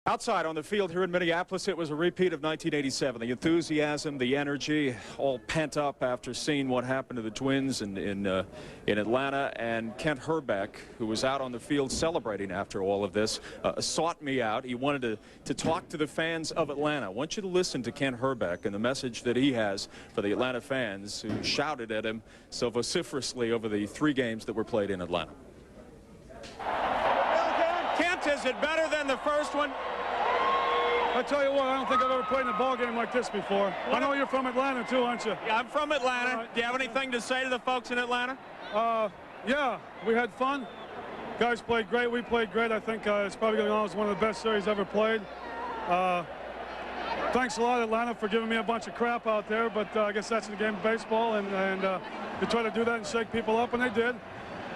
Outside on the field here in Minneapolis, it was a repeat of 1987. The enthusiasm, the energy, all pent up after seeing what happened to the Twins in Atlanta. And Kent Hrbek, who was out on the field celebrating after all of this, sought me out. He wanted to talk to the fans of Atlanta. I want you to listen to Kent Hrbek and the message that he has for the Atlanta fans who shouted at him so vociferously over the 3 games that were played in Atlanta. Kent, is it better than the first one? I tell you what, I don't think I've ever played in a ball game like this before. I know you're from Atlanta too, aren't you? Yeah, I'm from Atlanta. Do you have anything to say to the folks in Atlanta? Yeah, we had fun. Guys played great. We played great. I think it's probably going to be one of the best series ever played. Thanks a lot, Atlanta, for giving me a bunch of crap out there, but I guess that's in the game of baseball, and they try to do that and shake people up, and they did.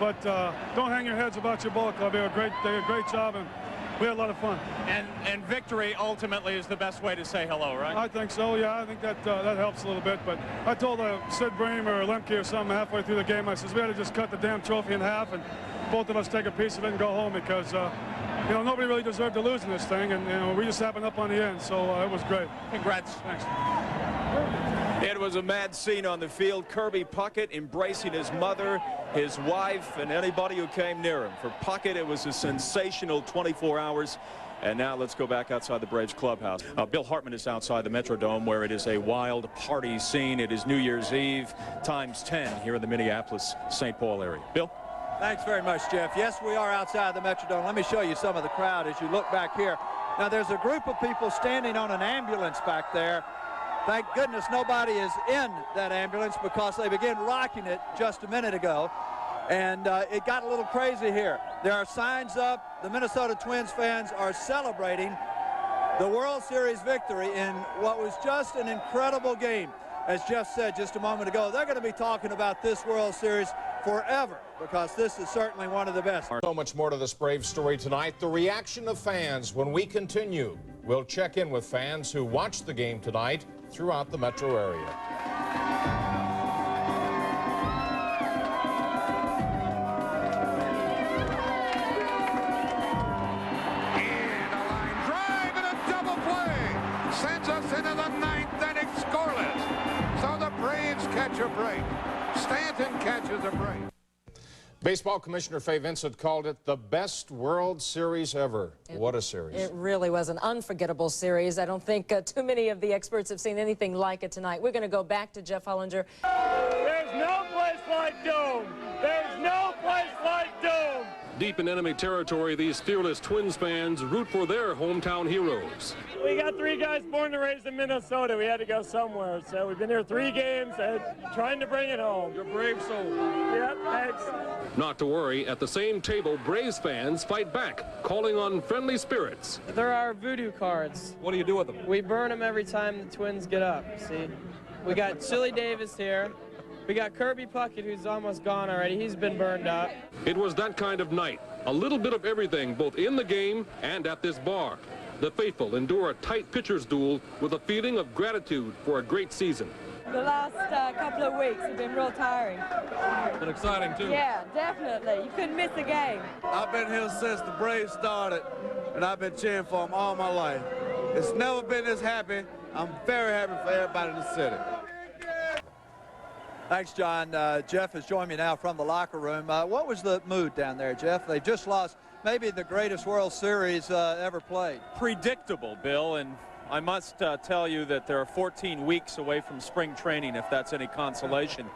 But don't hang your heads about your ball club. They did a great job, and we had a lot of fun. And victory ultimately is the best way to say hello, right? I think so, yeah. I think that helps a little bit. But I told Sid Bream or Lemke or something halfway through the game, I says, we had to just cut the damn trophy in half and both of us take a piece of it and go home because, you know, nobody really deserved to lose in this thing. And, you know, we just happened up on the end. So it was great. Congrats. Thanks. It was a mad scene on the field. Kirby Puckett embracing his mother, his wife, and anybody who came near him. For Puckett, it was a sensational 24 hours. And now let's go back outside the Braves clubhouse. Bill Hartman is outside the Metrodome, where it is a wild party scene. It is New Year's Eve times 10 here in the Minneapolis-St. Paul area. Bill? Thanks very much, Jeff. Yes, we are outside the Metrodome. Let me show you some of the crowd as you look back here. Now, there's a group of people standing on an ambulance back there. Thank goodness nobody is in that ambulance because they began rocking it just a minute ago. And it got a little crazy here. There are signs up. The Minnesota Twins fans are celebrating the World Series victory in what was just an incredible game. As Jeff said just a moment ago, they're going to be talking about this World Series forever because this is certainly one of the best. So much more to this Braves story tonight. The reaction of fans when we continue. We'll check in with fans who watched the game tonight throughout the metro area. And a line drive and a double play sends us into the 9th inning scoreless. So the Braves catch a break. Stanton catches a break. Baseball Commissioner Fay Vincent called it the best World Series ever. What a series. It really was an unforgettable series. I don't think too many of the experts have seen anything like it tonight. We're going to go back to Jeff Hollinger. There's no place like Dome. There's no place like Dome. Deep in enemy territory, these fearless Twins fans root for their hometown heroes. We got 3 guys born and raised in Minnesota. We had to go somewhere. So we've been here 3 games and trying to bring it home. You're brave soul. Yeah, thanks. Not to worry, at the same table, Braves fans fight back, calling on friendly spirits. They're our voodoo cards. What do you do with them? We burn them every time the Twins get up, see? We got Chili Davis here. We got Kirby Puckett, who's almost gone already. He's been burned up. It was that kind of night. A little bit of everything, both in the game and at this bar. The faithful endure a tight pitcher's duel with a feeling of gratitude for a great season. The last couple of weeks have been real tiring. But exciting, too. Yeah, definitely. You couldn't miss a game. I've been here since the Braves started, and I've been cheering for them all my life. It's never been this happy. I'm very happy for everybody in the city. Thanks, John. Jeff has joined me now from the locker room. What was the mood down there, Jeff? They just lost maybe the greatest World Series ever played. Predictable, Bill, and I must tell you that there are 14 weeks away from spring training, if that's any consolation.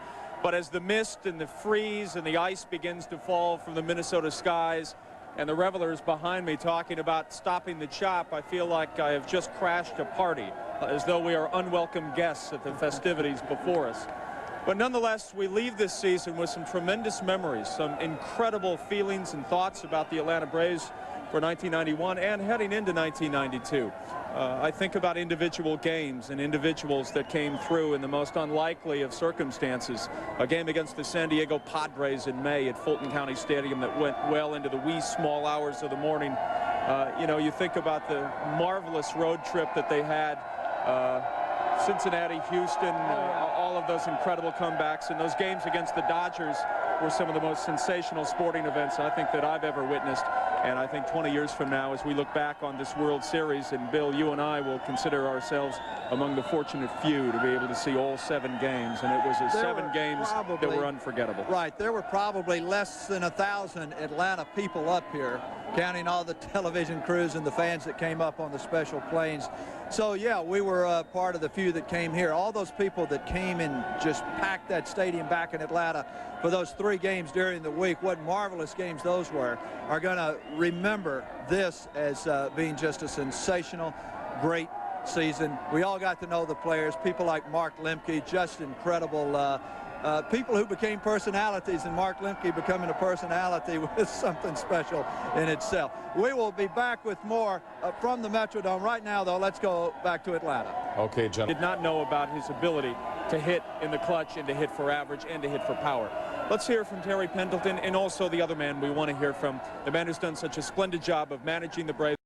But as the mist and the freeze and the ice begins to fall from the Minnesota skies, and the revelers behind me talking about stopping the chop, I feel like I have just crashed a party, as though we are unwelcome guests at the festivities before us. But nonetheless, we leave this season with some tremendous memories, some incredible feelings and thoughts about the Atlanta Braves for 1991 and heading into 1992. I think about individual games and individuals that came through in the most unlikely of circumstances. A game against the San Diego Padres in May at Fulton County Stadium that went well into the wee small hours of the morning. You know, you think about the marvelous road trip that they had, Cincinnati, Houston, all of those incredible comebacks, and those games against the Dodgers were some of the most sensational sporting events I think that I've ever witnessed. And I think 20 years from now, as we look back on this World Series, and Bill, you and I will consider ourselves among the fortunate few to be able to see all 7 games. And it was 7 games that were unforgettable. Right. There were probably less than 1,000 Atlanta people up here, counting all the television crews and the fans that came up on the special planes. So, yeah, we were part of the few that came here. All those people that came and just packed that stadium back in Atlanta for those 3 games during the week, what marvelous games those were, are going to remember this as being just a sensational, great season. We all got to know the players, people like Mark Lemke, just incredible people who became personalities, and Mark Lemke becoming a personality was something special in itself. We will be back with more from the Metrodome. Right now, though, let's go back to Atlanta. Okay, John. Did not know about his ability to hit in the clutch and to hit for average and to hit for power. Let's hear from Terry Pendleton, and also the other man we want to hear from, the man who's done such a splendid job of managing the Braves.